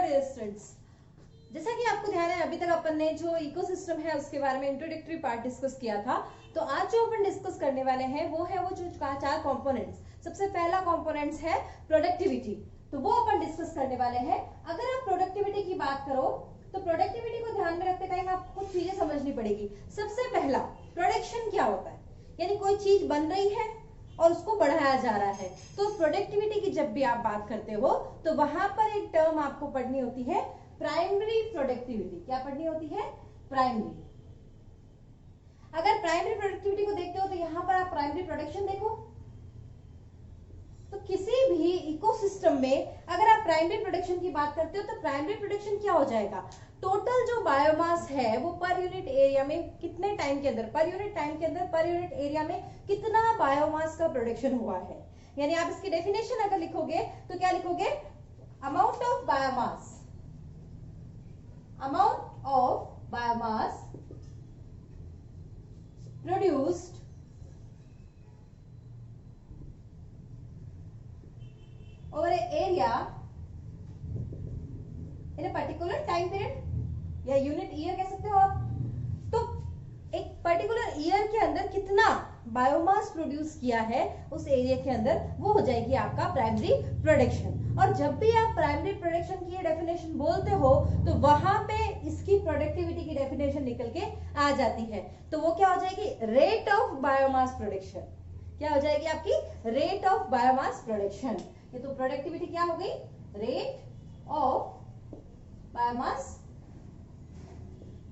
Dear students, जैसा कि आपको ध्यान है अभी तक अपन ने जो इकोसिस्टम है उसके बारे में इंट्रोडक्टरी पार्ट डिस्कस किया था। तो आज जो अपन डिस्कस करने वाले हैं वो है वो जो चार कंपोनेंट्स। सबसे पहला कंपोनेंट्स है प्रोडक्टिविटी, तो वो अपन डिस्कस करने वाले हैं। अगर आप प्रोडक्टिविटी की बात करो तो प्रोडक्टिविटी को ध्यान में रखते टाइम आपको कुछ चीजें समझनी पड़ेगी। सबसे पहला, प्रोडक्शन क्या होता है, यानी कोई चीज बन रही है और उसको बढ़ाया जा रहा है। तो प्रोडक्टिविटी की जब भी आप बात करते हो तो वहां पर एक टर्म आपको पढ़नी होती है प्राइमरी प्रोडक्टिविटी। क्या पढ़नी होती है? प्राइमरी। अगर प्राइमरी प्रोडक्टिविटी को देखते हो तो यहां पर आप प्राइमरी प्रोडक्शन देखो, तो किसी भी इकोसिस्टम में अगर आप प्राइमरी प्रोडक्शन की बात करते हो तो प्राइमरी प्रोडक्शन क्या हो जाएगा? टोटल जो बायोमास है वो पर यूनिट एरिया में कितने टाइम के अंदर, पर यूनिट टाइम के अंदर, पर यूनिट एरिया में कितना बायोमास का प्रोडक्शन हुआ है। यानी आप इसकी डेफिनेशन अगर लिखोगे तो क्या लिखोगे? Amount of biomass, amount of biomass produced over an area in a particular time period या यूनिट ईयर कह सकते हो आप। तो एक पर्टिकुलर ईयर के अंदर कितना बायोमास प्रोड्यूस किया है उस एरिया के अंदर, वो हो जाएगी आपका प्राइमरी प्रोडक्शन। और जब भी आप प्राइमरी प्रोडक्शन की डेफिनेशन बोलते हो तो वहां पे इसकी प्रोडक्टिविटी की डेफिनेशन निकल के आ जाती है। तो वो क्या हो जाएगी? Rate of biomass production. क्या हो जाएगी आपकी? Rate of biomass production. ये तो प्रोडक्टिविटी क्या हो गई? Rate of biomass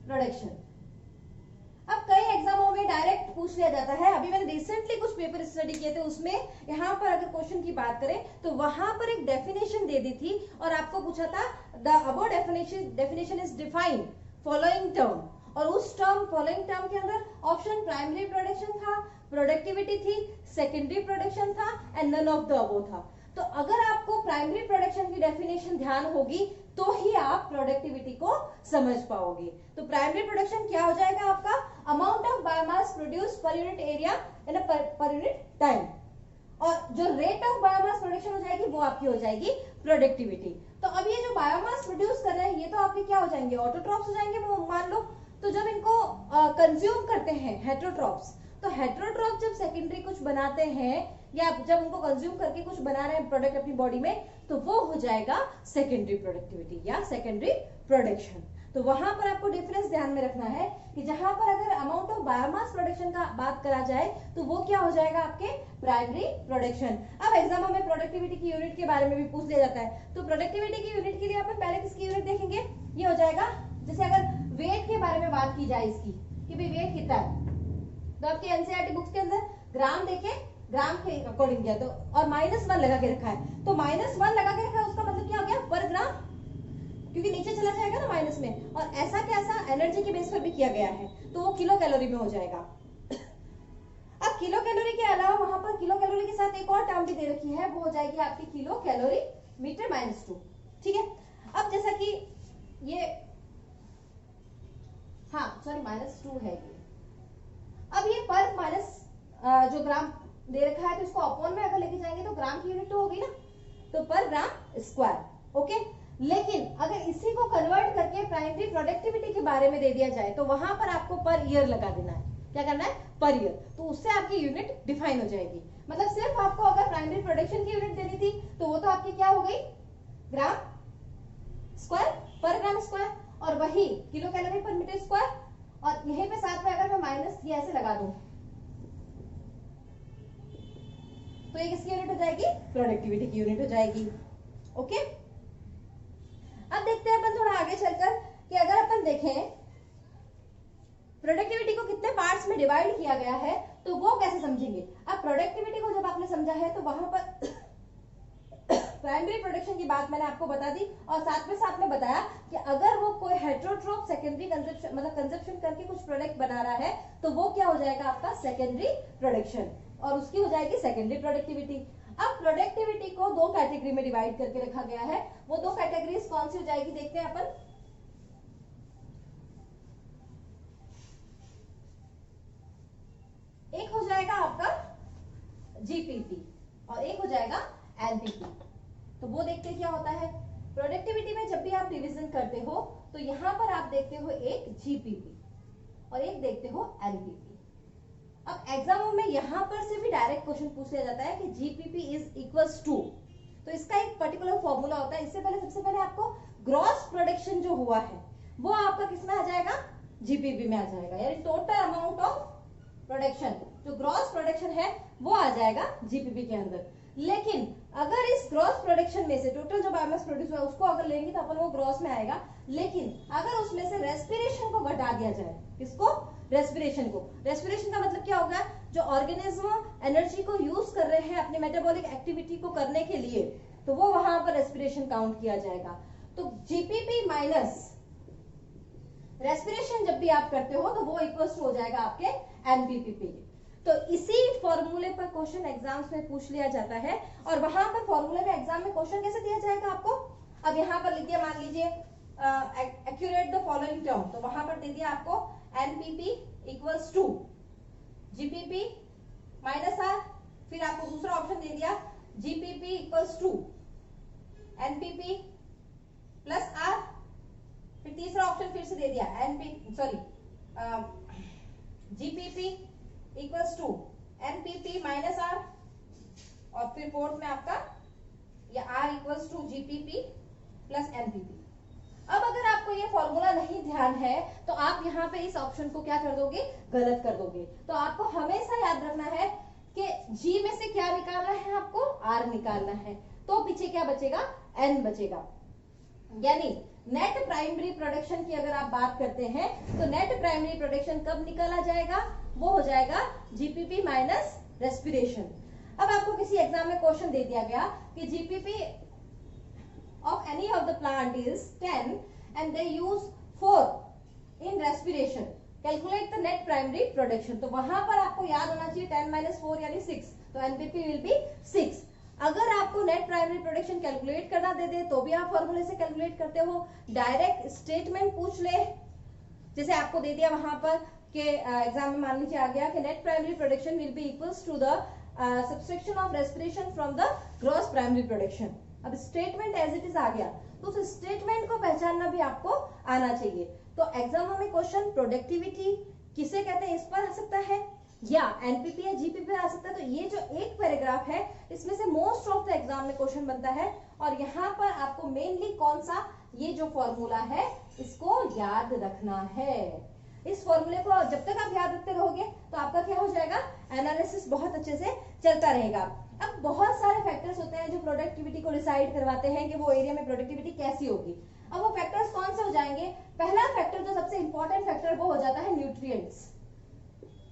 production. अब कई एग्जामों में डायरेक्ट पूछ लिया जाता है। अभी मैंने रिसेंटली कुछ पेपर स्टडी किए थे, उसमें यहां पर अगर क्वेश्चन की बात करें तो वहां पर एक डेफिनेशन दे दी थी और आपको पूछा था the above definition is defined following term, और उस टर्म फॉलोइंग टर्म के अंदर ऑप्शन प्राइमरी प्रोडक्शन था, प्रोडक्टिविटी थी, सेकेंडरी प्रोडक्शन था and none of the above था। तो अगर आपको प्राइमरी प्रोडक्शन की डेफिनेशन ध्यान होगी तो ही आप प्रोडक्टिविटी को समझ पाओगे। तो प्राइमरी प्रोडक्शन क्या हो जाएगा आपका? Amount of biomass produce per unit area in per unit time, और जो रेट ऑफ बायोमास प्रोडक्शन हो जाएगी वो आपकी हो जाएगी प्रोडक्टिविटी। तो अब ये जो बायोमास प्रोड्यूस कर रहे हैं ये तो आपके क्या हो जाएंगे? ऑटोट्रॉप्स हो जाएंगे मान लो। तो जब इनको कंज्यूम करते हैं हेटेरोट्रॉप्स, तो हेटेरोट्रॉप जब सेकेंडरी कुछ बनाते हैं या जब उनको कंज्यूम करके कुछ बना रहे हैं प्रोडक्ट अपनी बॉडी में, तो वो हो जाएगा सेकेंडरी प्रोडक्टिविटी या सेकेंडरी प्रोडक्शन। तो वहां पर आपको डिफरेंस ध्यान में रखना है कि जहां पर अगर अमाउंट ऑफ बायोमास प्रोडक्शन का बात करा जाए तो वो क्या हो जाएगा? आपके प्राइमरी प्रोडक्शन। अब एग्जामों में प्रोडक्टिविटी की यूनिट के बारे में भी पूछ लिया जाता है। तो प्रोडक्टिविटी की यूनिट के लिए अपन पहले किसकी यूनिट देखेंगे? ये हो जाएगा, जैसे अगर वेट के बारे में बात की जाए इसकी कि भाई वेट कितना है, तो आपके एनसीईआरटी बुक्स के अंदर ग्राम देखे, ग्राम के अकॉर्डिंग दिया तो, और -1 लगा के रखा है। तो -1 लगा के रखा है उसका मतलब क्या हो गया? पर ग्राम, क्योंकि नीचे चला जाएगा ना माइनस में, और ऐसा कैसा एनर्जी के बेस पर भी किया गया है तो वो किलो कैलोरी में हो जाएगा। अब किलो कैलोरी के अलावा वहां पर किलो कैलोरी के साथ एक और टर्म भी दे रखी है, वो हो जाएगी आपकी किलो कैलोरी मीटर -2। ठीक है। अब जैसा कि ये -2 है ये। अब ये पर माइनस जो ग्राम दे रखा है तो इसको अपॉन में अगर लेके जाएंगे तो ग्राम की यूनिट तो होगी ना, तो पर ग्राम स्क्वायर। ओके। लेकिन अगर इसी को कन्वर्ट करके प्राइमरी प्रोडक्टिविटी के बारे में दे दिया जाए तो वहां पर आपको पर ईयर लगा देना है। क्या करना है? Per year. तो उससे आपकी यूनिट डिफाइन हो जाएगी। मतलब सिर्फ आपको अगर प्राइमरी प्रोडक्शन की यूनिट देनी थी तो वो तो आपकी क्या हो गई? ग्राम स्क्वायर, पर ग्राम स्क्वायर, और वही किलो कैलोरी पर मीटर स्क्वायर, और यहीं पे साथ में अगर मैं माइनस ये ऐसे लगा दूं तो ये किसकी यूनिट हो जाएगी? प्रोडक्टिविटी की यूनिट हो जाएगी। ओके। अब देखते हैं अपन थोड़ा आगे चलकर कि अगर अपन देखें प्रोडक्टिविटी को कितने पार्ट्स में डिवाइड किया गया है तो वो कैसे समझेंगे। अब प्रोडक्टिविटी को जब आपने समझा है तो वहां पर प्राइमरी प्रोडक्शन की बात मैंने आपको बता दी, और साथ में बताया कि अगर वो कोई हेटेरोट्रॉप सेकेंडरी कंजप्शन मतलब कंजप्शन करके कुछ प्रोडक्ट बना रहा है तो वो क्या हो जाएगा? आपका सेकेंडरी प्रोडक्शन, और उसकी हो जाएगी सेकेंडरी प्रोडक्टिविटी। अब प्रोडक्टिविटी को दो कैटेगरी में डिवाइड करके रखा गया है। वो दो कैटेगरीज कौन सी हो जाएगी देखते हैं अपन। एक हो जाएगा आपका जीपीपी और एक हो जाएगा एनपीपी। तो वो देखते हैं क्या होता है। प्रोडक्टिविटी में जब भी आप रिवीजन करते हो तो यहाँ पर आप देखते हो एक जीपीपी और एक देखते हो एनपीपी। अब एग्जामों में यहाँ पर से भी डायरेक्ट क्वेश्चन पूछ लिया जाता है कि जीपीपी इज इक्वल्स टू, तो इसका एक पर्टिकुलर फॉर्मूला होता है। इससे पहले सबसे पहले आपको ग्रॉस प्रोडक्शन जो हुआ है वो आपका किस में आ जाएगा, जीपीपी में आ जाएगा, यानी टोटल अमाउंट ऑफ प्रोडक्शन, जो ग्रॉस प्रोडक्शन है वो आ जाएगा जीपीपी के अंदर। लेकिन अगर इस ग्रॉस प्रोडक्शन में से टोटल जो बायोमास प्रोड्यूस हुआ उसको अगर लेंगे तो अपन वो ग्रॉस में आएगा। लेकिन अगर उसमें से रेस्पिरेशन को घटा दिया जाए, किसको, रेस्पिरेशन को, रेस्पिरेशन का मतलब क्या होगा, जो ऑर्गेनिज्म एनर्जी को यूज कर रहे हैं अपने मेटाबॉलिक एक्टिविटी को करने के लिए, तो वो वहां पर रेस्पिरेशन काउंट किया जाएगा। तो जीपीपी माइनस रेस्पिरेशन जब भी आप करते हो तो वो इक्वल हो जाएगा आपके एनपीपी। तो इसी फॉर्मूले पर क्वेश्चन एग्जाम्स में पूछ लिया जाता है। और वहां पर फॉर्मूले में एग्जाम में क्वेश्चन कैसे दिया जाएगा आपको, अब यहाँ पर लिख दिया, मान लीजिए एक्यूरेट द फॉलोइंग टर्म, तो वहां पर दे दिया आपको NPP equals to GPP minus R, फिर आपको दूसरा ऑप्शन दे दिया GPP equals to NPP plus R, फिर तीसरा ऑप्शन फिर से दे दिया GPP equals to NPP minus R, और फिर फोर्थ में आपका या R equals to GPP plus NPP. अब अगर आपको ये फॉर्मूला नहीं ध्यान है तो आप यहाँ पे इस ऑप्शन को क्या कर दोगे, गलत कर दोगे। तो आपको हमेशा याद रखना है कि जी में से क्या निकालना है, आपको आर निकालना है, तो पीछे क्या बचेगा, एन बचेगा। यानी नेट प्राइमरी प्रोडक्शन की अगर आप बात करते हैं तो नेट प्राइमरी प्रोडक्शन कब निकाला जाएगा, वो हो जाएगा जीपीपी माइनस रेस्पिरेशन। अब आपको किसी एग्जाम में क्वेश्चन दे दिया गया कि GPP of any of the plant is 10 and they use 4 in respiration, calculate the net primary production। तो वहां पर आपको याद होना चाहिए 10 minus 4 यानी 6, तो एनपीपी will be 6। अगर आपको नेट प्राइमरी प्रोडक्शन कैलकुलेट करना दे दे तो भी आप फॉर्मूले से कैलकुलेट करते हो, डायरेक्ट स्टेटमेंट पूछ ले, जैसे आपको दे दिया वहां पर कि एग्जाम में मान लीजिए आ गया कि net primary production will be equals to the subtraction of respiration from the gross primary production. अब स्टेटमेंट एज इट इज आ गया तो उस स्टेटमेंट को पहचानना भी आपको आना चाहिए। तो एग्जाम में क्वेश्चन प्रोडक्टिविटी किसे कहते हैं इस पर आ सकता है, या एनपीपी या जीपीपी आ सकता है। तो ये जो एक पैराग्राफ है इसमें से मोस्ट ऑफ द एग्जाम में क्वेश्चन बनता है, और यहाँ पर आपको मेनली कौन सा, ये जो फॉर्मूला है इसको याद रखना है। इस फॉर्मूले को जब तक आप याद रखते रहोगे तो आपका क्या हो जाएगा, एनालिसिस बहुत अच्छे से चलता रहेगा। अब बहुत सारे फैक्टर्स होते हैं जो प्रोडक्टिविटी को डिसाइड करवाते हैं कि वो एरिया में प्रोडक्टिविटी कैसी होगी। अब वो फैक्टर्स कौन से हो जाएंगे, पहला फैक्टर जो सबसे इंपॉर्टेंट फैक्टर वो हो जाता है न्यूट्रिएंट्स।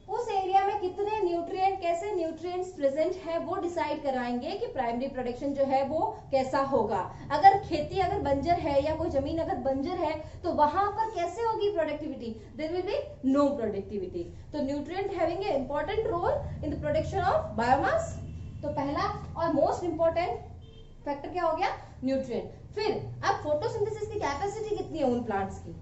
उस एरिया में कितने न्यूट्रिएंट, कैसे न्यूट्रिएंट्स प्रेजेंट है वो डिसाइड कराएंगे कि प्राइमरी प्रोडक्शन जो है वो कैसा होगा। अगर खेती अगर बंजर है या कोई जमीन अगर बंजर है तो वहां पर कैसे होगी productivity, there will be no productivity. तो nutrient having a important role in the production of biomass. तो पहला और मोस्ट इंपॉर्टेंट फैक्टर क्या हो गया, न्यूट्रिएंट। फिर अब फोटोसिंथेसिस की कैपेसिटी कितनी है उन प्लांट्स की,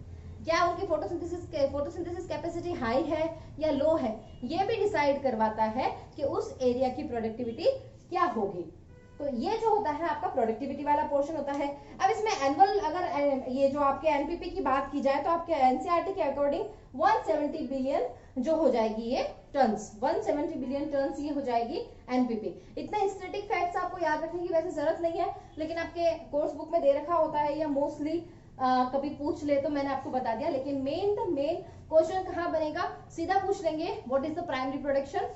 क्या उनकी फोटोसिंथेसिस कैपेसिटी हाई है या लो है, ये भी डिसाइड करवाता है कि उस एरिया की प्रोडक्टिविटी क्या होगी। तो ये जो होता है आपका प्रोडक्टिविटी वाला पोर्शन होता है। अब इसमें एनुअल अगर ये जो आपके एनपीपी की बात की जाए तो आपके एनसीईआरटी के अकॉर्डिंग 170 बिलियन जो हो जाएगी ये टन्स, 170 बिलियन टन्स ये हो जाएगी एनपीपी। इतना स्टैटिक फैक्ट्स आपको याद रखने की वैसे जरूरत नहीं है, लेकिन आपके कोर्स बुक में दे रखा होता है या मोस्टली कभी पूछ ले तो मैंने आपको बता दिया। लेकिन मेन क्वेश्चन कहाँ बनेगा, सीधा पूछ लेंगे what is the primary production.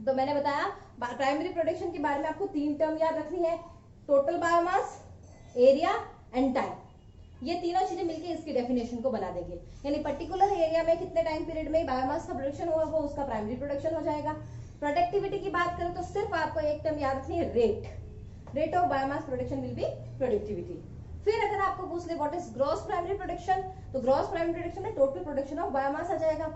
तो मैंने बताया प्राइमरी प्रोडक्शन के बारे में आपको 3 टर्म याद रखनी है, total biomass, area and time. ये तीनों चीजें मिलकर इसकी डेफिनेशन को बना देंगे, यानी पर्टिकुलर एरिया में कितने टाइम पीरियड में बायोमास का प्रोडक्शन हुआ वो उसका प्राइमरी प्रोडक्शन हो जाएगा। प्रोडक्टिविटी की बात करें तो सिर्फ आपको एक टर्म याद रखनी है, rate of biomass production will B productivity. फिर अगर आपको पूछ ले what is gross primary production, तो ग्रॉस प्राइमरी प्रोडक्शन में टोटल प्रोडक्शन ऑफ बायोमास आ जाएगा।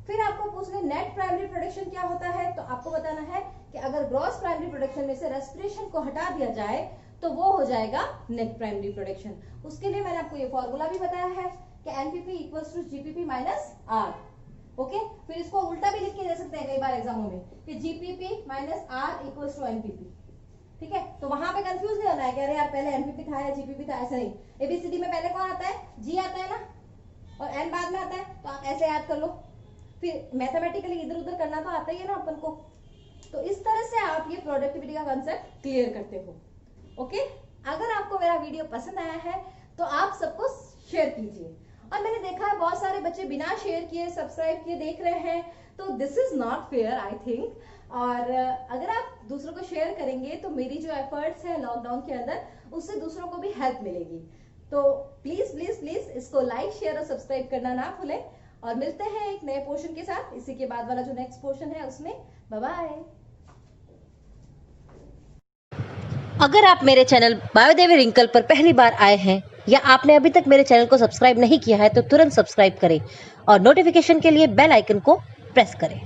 फिर आपको पूछ ले नेट प्राइमरी प्रोडक्शन क्या होता है, तो आपको बताना है कि अगर ग्रॉस प्राइमरी प्रोडक्शन में से रेस्पिरेशन को हटा दिया जाए तो वो हो जाएगा नेट प्राइमरी प्रोडक्शन। उसके लिए मैंने आपको ये फॉर्मूला भी बताया है कि NPP equals to GPP minus R. Okay, फिर इसको उल्टा भी लिख के दे सकते हैं कई बार एग्जामों में कि GPP minus R equals to NPP. ठीक है, तो वहां पे कंफ्यूज नहीं होना है कि अरे यार पहले एनपीपी था या जीपीपी था, ऐसा नहीं। एबीसीडी में पहले कौन आता है, जी आता है ना, और एन बाद में आता है, तो आप ऐसे याद कर लो। फिर मैथमेटिकली इधर उधर करना तो आता ही है ना अपन को। तो इस तरह से आप ये प्रोडक्टिविटी का कंसेप्ट क्लियर करते हो। ओके, अगर आपको मेरा वीडियो पसंद आया है तो आप सबको शेयर कीजिए। और मैंने देखा है बहुत सारे बच्चे बिना शेयर किए सब्सक्राइब किए देख रहे हैं, तो this is not fair I think. और अगर आप दूसरों को शेयर करेंगे तो मेरी जो एफर्ट्स है लॉकडाउन के अंदर, उससे दूसरों को भी हेल्प मिलेगी। तो प्लीज प्लीज प्लीज इसको लाइक शेयर और सब्सक्राइब करना ना भूलें। और मिलते हैं एक नए पोर्शन के साथ, इसी के बाद वाला जो नेक्स्ट पोर्शन है उसमें। Bye bye. अगर आप मेरे चैनल बायोदेवी रिंकल पर पहली बार आए हैं या आपने अभी तक मेरे चैनल को सब्सक्राइब नहीं किया है तो तुरंत सब्सक्राइब करें और नोटिफिकेशन के लिए बेल आइकन को प्रेस करें।